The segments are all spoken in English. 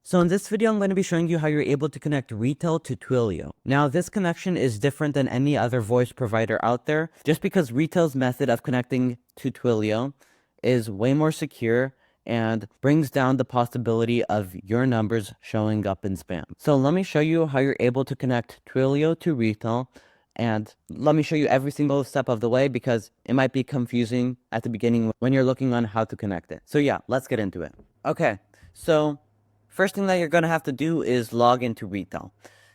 So in this video, I'm going to be showing you how you're able to connect Retell to Twilio. Now, this connection is different than any other voice provider out there, just because Retell's method of connecting to Twilio is way more secure and brings down the possibility of your numbers showing up in spam. So let me show you how you're able to connect Twilio to Retell, and let me show you every single step of the way because it might be confusing at the beginning when you're looking on how to connect it. So yeah, let's get into it. Okay, so first thing that you're going to have to do is log into Retell.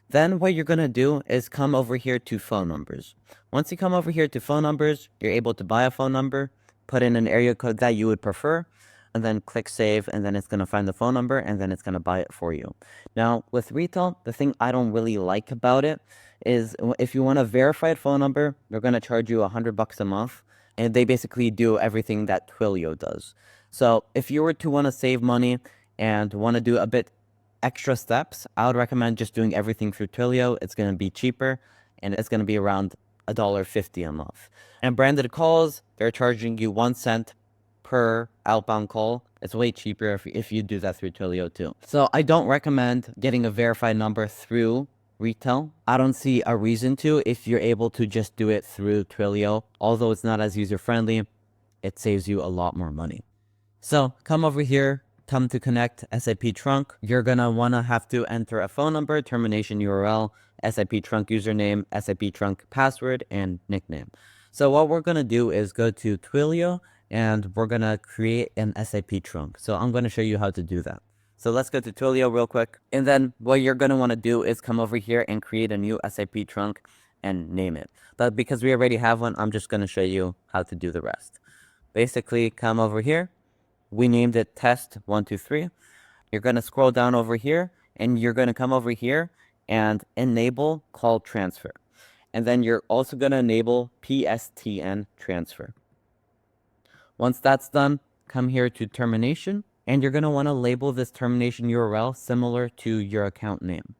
Then what you're going to do is come over here to phone numbers. Once you come over here to phone numbers, you're able to buy a phone number, put in an area code that you would prefer, and then click save, and then it's going to find the phone number, and then it's going to buy it for you. Now, with Retell, the thing I don't really like about it is if you want a verified phone number, they're going to charge you $100 a month, and they basically do everything that Twilio does. So if you were to want to save money and want to do a bit extra steps, I would recommend just doing everything through Twilio. It's going to be cheaper, and it's going to be around $1.50 a month. And branded calls, they're charging you 1 cent per outbound call. It's way cheaper if you do that through Twilio too. So I don't recommend getting a verified number through Retell. I don't see a reason to if you're able to just do it through Twilio. Although it's not as user-friendly, it saves you a lot more money. So come over here, come to connect SIP trunk. You're gonna wanna have to enter a phone number, termination URL, SIP trunk username, SIP trunk password, and nickname. So what we're gonna do is go to Twilio and we're gonna create an SIP trunk. So I'm gonna show you how to do that. So let's go to Twilio real quick. And then what you're gonna wanna do is come over here and create a new SIP trunk and name it. But because we already have one, I'm just gonna show you how to do the rest. Basically, come over here. We named it test 123. You're going to scroll down over here and you're going to come over here and enable call transfer. And then you're also going to enable PSTN transfer. Once that's done, come here to termination and you're going to want to label this termination URL similar to your account name.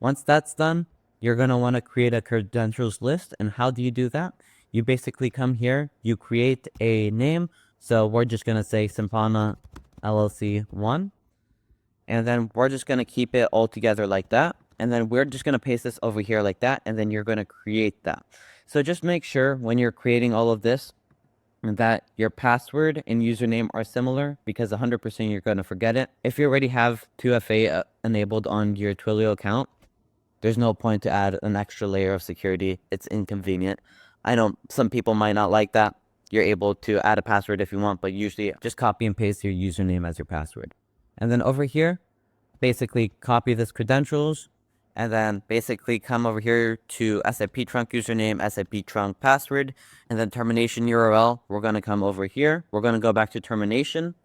Once that's done, you're going to want to create a credentials list. And how do you do that? You basically come here, you create a name. So we're just going to say Sympana LLC 1. And then we're just going to keep it all together like that. And then we're just going to paste this over here like that. And then you're going to create that. So just make sure when you're creating all of this that your password and username are similar, because 100% you're going to forget it. If you already have 2FA enabled on your Twilio account, there's no point to add an extra layer of security. It's inconvenient. I know some people might not like that. You're able to add a password if you want, but usually just copy and paste your username as your password. And then over here, basically copy this credentials, and then basically come over here to SIP trunk username, SIP trunk password, and then termination URL. We're going to come over here. We're going to go back to termination,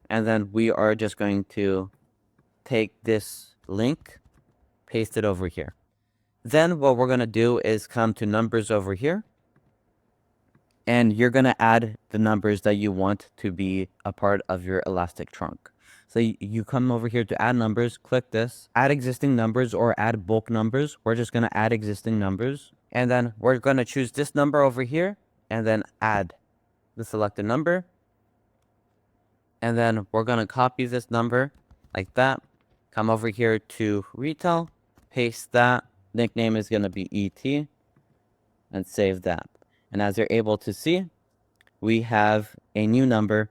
and then we are just going to take this link, paste it over here. Then what we're going to do is come to numbers over here. And you're going to add the numbers that you want to be a part of your Elastic trunk. So you come over here to add numbers, click this, add existing numbers or add bulk numbers. We're just going to add existing numbers. And then we're going to choose this number over here and then add the selected number. And then we're going to copy this number like that. Come over here to Retell, paste that. Nickname is going to be ET and save that. And as you're able to see, we have a new number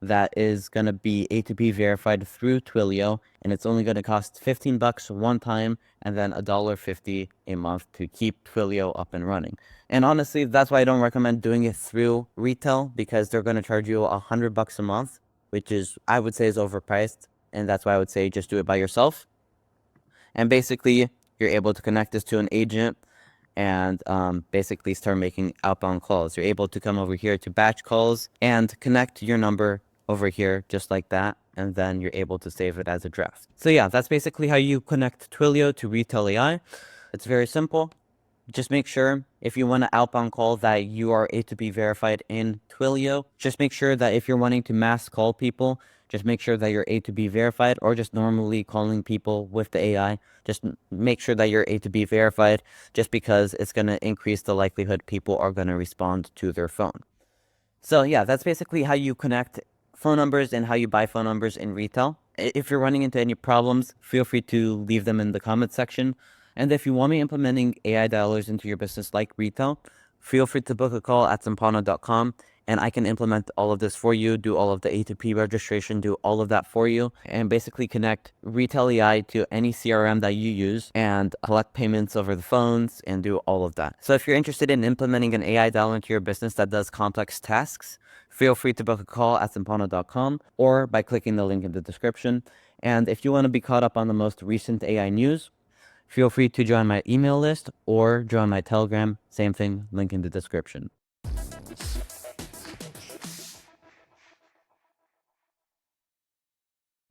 that is going to be A2P verified through Twilio, and it's only going to cost $15 one time and then $1.50 a month to keep Twilio up and running. And honestly, that's why I don't recommend doing it through Retell, because they're going to charge you $100 a month, which is, I would say, is overpriced. And that's why I would say just do it by yourself. And basically, you're able to connect this to an agent and basically start making outbound calls. You're able to come over here to batch calls and connect your number over here just like that, and then you're able to save it as a draft. So yeah, that's basically how you connect Twilio to Retell AI. It's very simple. Just make sure if you want to outbound call that you are A2P verified in Twilio. Just make sure that if you're wanting to mass call people, just make sure that you're A2P verified, or just normally calling people with the AI. Just make sure that you're A2P verified, just because it's going to increase the likelihood people are going to respond to their phone. So yeah, that's basically how you connect phone numbers and how you buy phone numbers in retail. If you're running into any problems, feel free to leave them in the comment section. And if you want me implementing AI dialers into your business like retail, feel free to book a call at sympana.com, and I can implement all of this for you, do all of the A2P registration, do all of that for you, and basically connect Retell AI to any CRM that you use and collect payments over the phones and do all of that. So if you're interested in implementing an AI dialer into your business that does complex tasks, feel free to book a call at sympana.com or by clicking the link in the description. And if you want to be caught up on the most recent AI news, feel free to join my email list or join my Telegram. Same thing, link in the description.